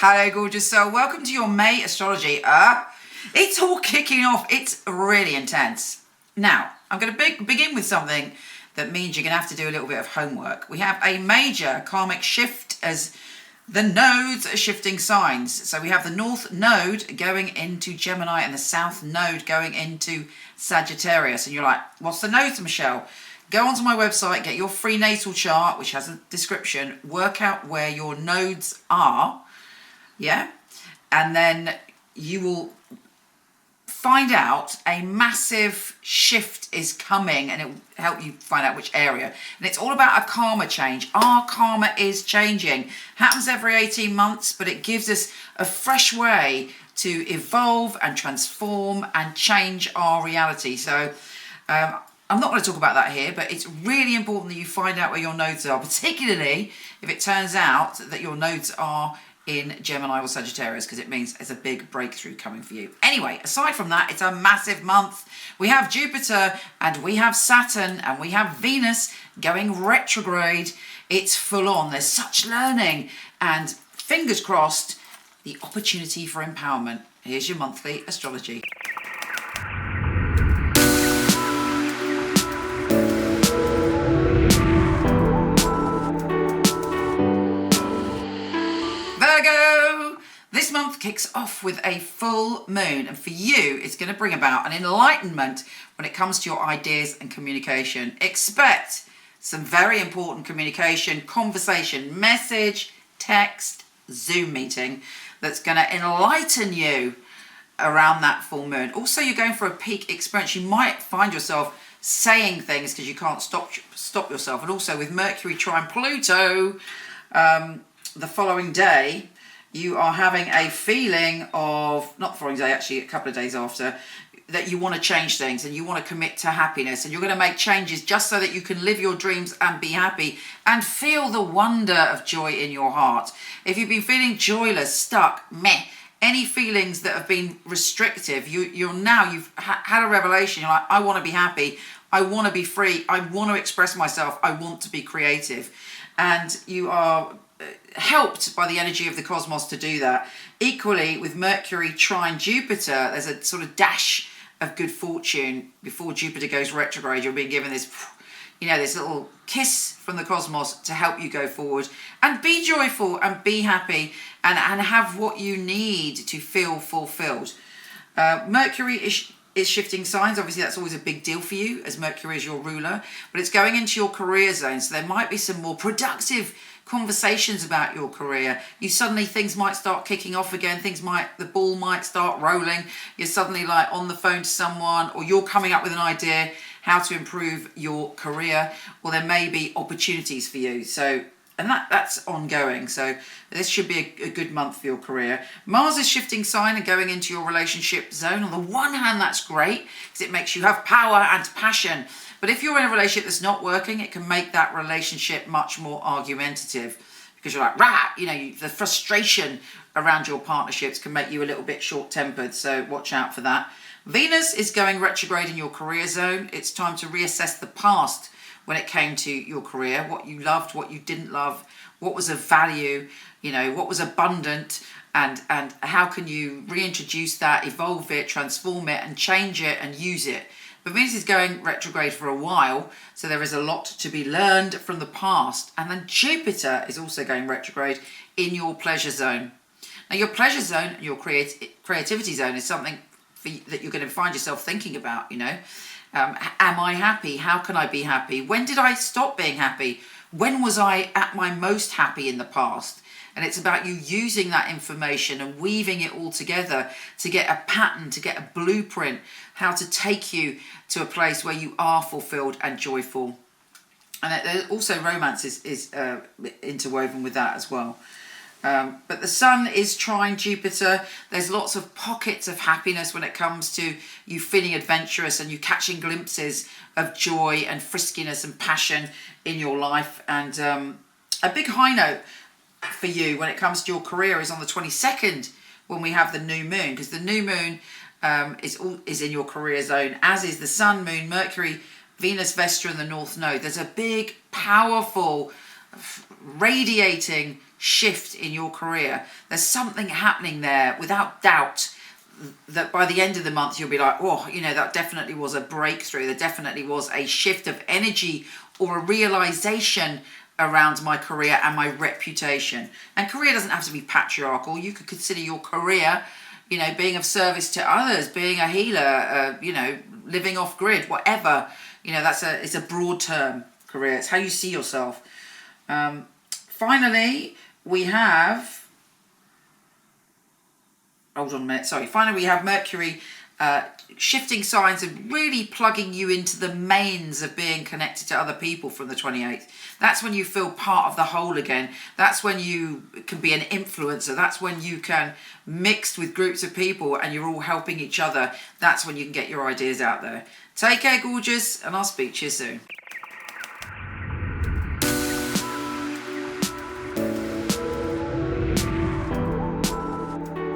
Hello, gorgeous soul. Welcome to your May astrology. It's all kicking off. It's really intense. Now, I'm going to begin with something that means you're going to have to do a little bit of homework. We have a major karmic shift as the nodes are shifting signs. So we have the North Node going into Gemini and the South Node going into Sagittarius. And you're like, what's the nodes, Michelle? Go onto my website, get your free natal chart, which has a description, work out where your nodes are. Yeah, and then you will find out a massive shift is coming, and it will help you find out which area. And it's all about a karma change. Our karma is changing. Happens every 18 months, but it gives us a fresh way to evolve and transform and change our reality. So I'm not going to talk about that here, but it's really important that you find out where your nodes are, particularly if it turns out that your nodes are in Gemini or Sagittarius, because it means there's a big breakthrough coming for you. Anyway, aside from that, it's a massive month. We have Jupiter and we have Saturn and we have Venus going retrograde. It's full on. There's such learning and fingers crossed, the opportunity for empowerment. Here's your monthly astrology. Virgo! This month kicks off with a full moon, and for you it's going to bring about an enlightenment when it comes to your ideas and communication. Expect some very important communication, conversation, message, text, Zoom meeting that's going to enlighten you around that full moon. Also, you're going for a peak experience. You might find yourself saying things because you can't stop yourself. And also with Mercury trine Pluto, the following day, you are having a feeling of, not the following day, actually a couple of days after, that you want to change things and you want to commit to happiness, and you're going to make changes just so that you can live your dreams and be happy and feel the wonder of joy in your heart. If you've been feeling joyless, stuck, meh, any feelings that have been restrictive, you've had a revelation. You're like, I want to be happy, I want to be free, I want to express myself, I want to be creative. And you are helped by the energy of the cosmos to do that. Equally, with Mercury trine Jupiter, there's a sort of dash of good fortune before Jupiter goes retrograde. You're being given this, this little kiss from the cosmos to help you go forward and be joyful and be happy and have what you need to feel fulfilled. Mercury is shifting signs. Obviously, that's always a big deal for you as Mercury is your ruler, but it's going into your career zone. So there might be some more productive conversations about your career. Things might start kicking off again. The ball might start rolling. You're suddenly like on the phone to someone, or you're coming up with an idea how to improve your career, or there may be opportunities for you. So, and that's ongoing. So this should be a good month for your career. Mars is shifting sign and going into your relationship zone. On the one hand, that's great because it makes you have power and passion. But if you're in a relationship that's not working, it can make that relationship much more argumentative because you're like, the frustration around your partnerships can make you a little bit short-tempered. So watch out for that. Venus is going retrograde in your career zone. It's time to reassess the past when it came to your career, what you loved, what you didn't love, what was of value, what was abundant, and how can you reintroduce that, evolve it, transform it, and change it and use it. But Venus is going retrograde for a while, so there is a lot to be learned from the past. And then Jupiter is also going retrograde in your pleasure zone. Now, your pleasure zone, your creativity zone, is something that you're going to find yourself thinking about, am I happy? How can I be happy? When did I stop being happy? When was I at my most happy in the past? And it's about you using that information and weaving it all together to get a pattern, to get a blueprint, how to take you to a place where you are fulfilled and joyful. And also romance is interwoven with that as well. But the sun is trine Jupiter. There's lots of pockets of happiness when it comes to you feeling adventurous and you catching glimpses of joy and friskiness and passion in your life. And a big high note for you when it comes to your career is on the 22nd when we have the new moon, because the new moon is in your career zone, as is the sun, moon, Mercury, Venus, Vesta, and the North Node. There's a big, powerful, radiating shift in your career. There's something happening there without doubt that by the end of the month you'll be like, oh, you know, that definitely was a breakthrough. There definitely was a shift of energy or a realization around my career and my reputation. And career doesn't have to be patriarchal. You could consider your career, you know, being of service to others, being a healer, you know, living off grid, whatever. You know, it's a broad term, career. It's how you see yourself. Finally, we have... Hold on a minute, sorry. Finally, we have Mercury shifting signs and really plugging you into the mains of being connected to other people from the 28th. That's when you feel part of the whole again. That's when you can be an influencer. That's when you can mix with groups of people and you're all helping each other. That's when you can get your ideas out there. Take care, gorgeous, and I'll speak to you soon.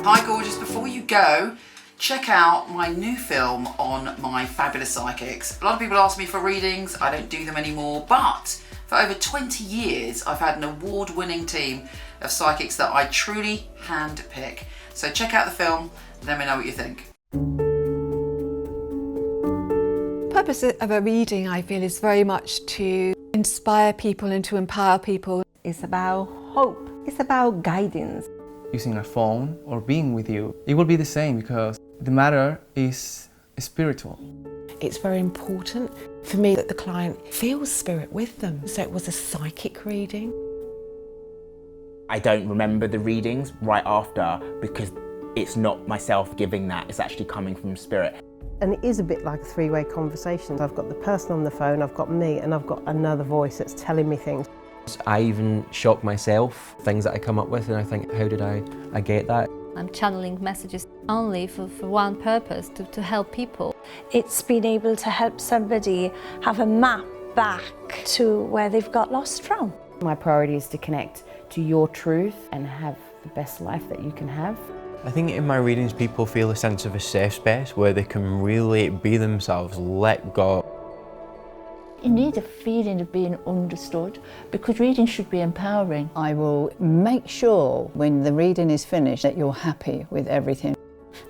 Hi gorgeous, before you go, check out my new film on my fabulous psychics. A lot of people ask me for readings, I don't do them anymore, but for over 20 years I've had an award-winning team of psychics that I truly hand-pick. So check out the film, let me know what you think. The purpose of a reading, I feel, is very much to inspire people and to empower people. It's about hope, it's about guidance. Using a phone or being with you, it will be the same because the matter is spiritual. It's very important for me that the client feels spirit with them. So it was a psychic reading. I don't remember the readings right after because it's not myself giving that, it's actually coming from spirit. And it is a bit like a three-way conversation. I've got the person on the phone, I've got me, and I've got another voice that's telling me things. I even shock myself, things that I come up with, and I think, how did I get that? I'm channeling messages only for one purpose, to help people. It's been able to help somebody have a map back to where they've got lost from. My priority is to connect to your truth and have the best life that you can have. I think in my readings people feel a sense of a safe space where they can really be themselves, let go. You need a feeling of being understood because reading should be empowering. I will make sure when the reading is finished that you're happy with everything.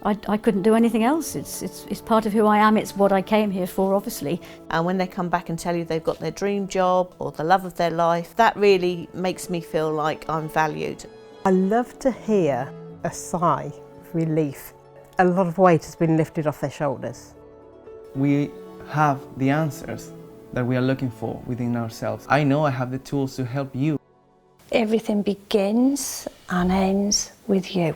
I couldn't do anything else. It's part of who I am. It's what I came here for, obviously. And when they come back and tell you they've got their dream job or the love of their life, that really makes me feel like I'm valued. I love to hear a sigh of relief. A lot of weight has been lifted off their shoulders. We have the answers that we are looking for within ourselves. I know I have the tools to help you. Everything begins and ends with you.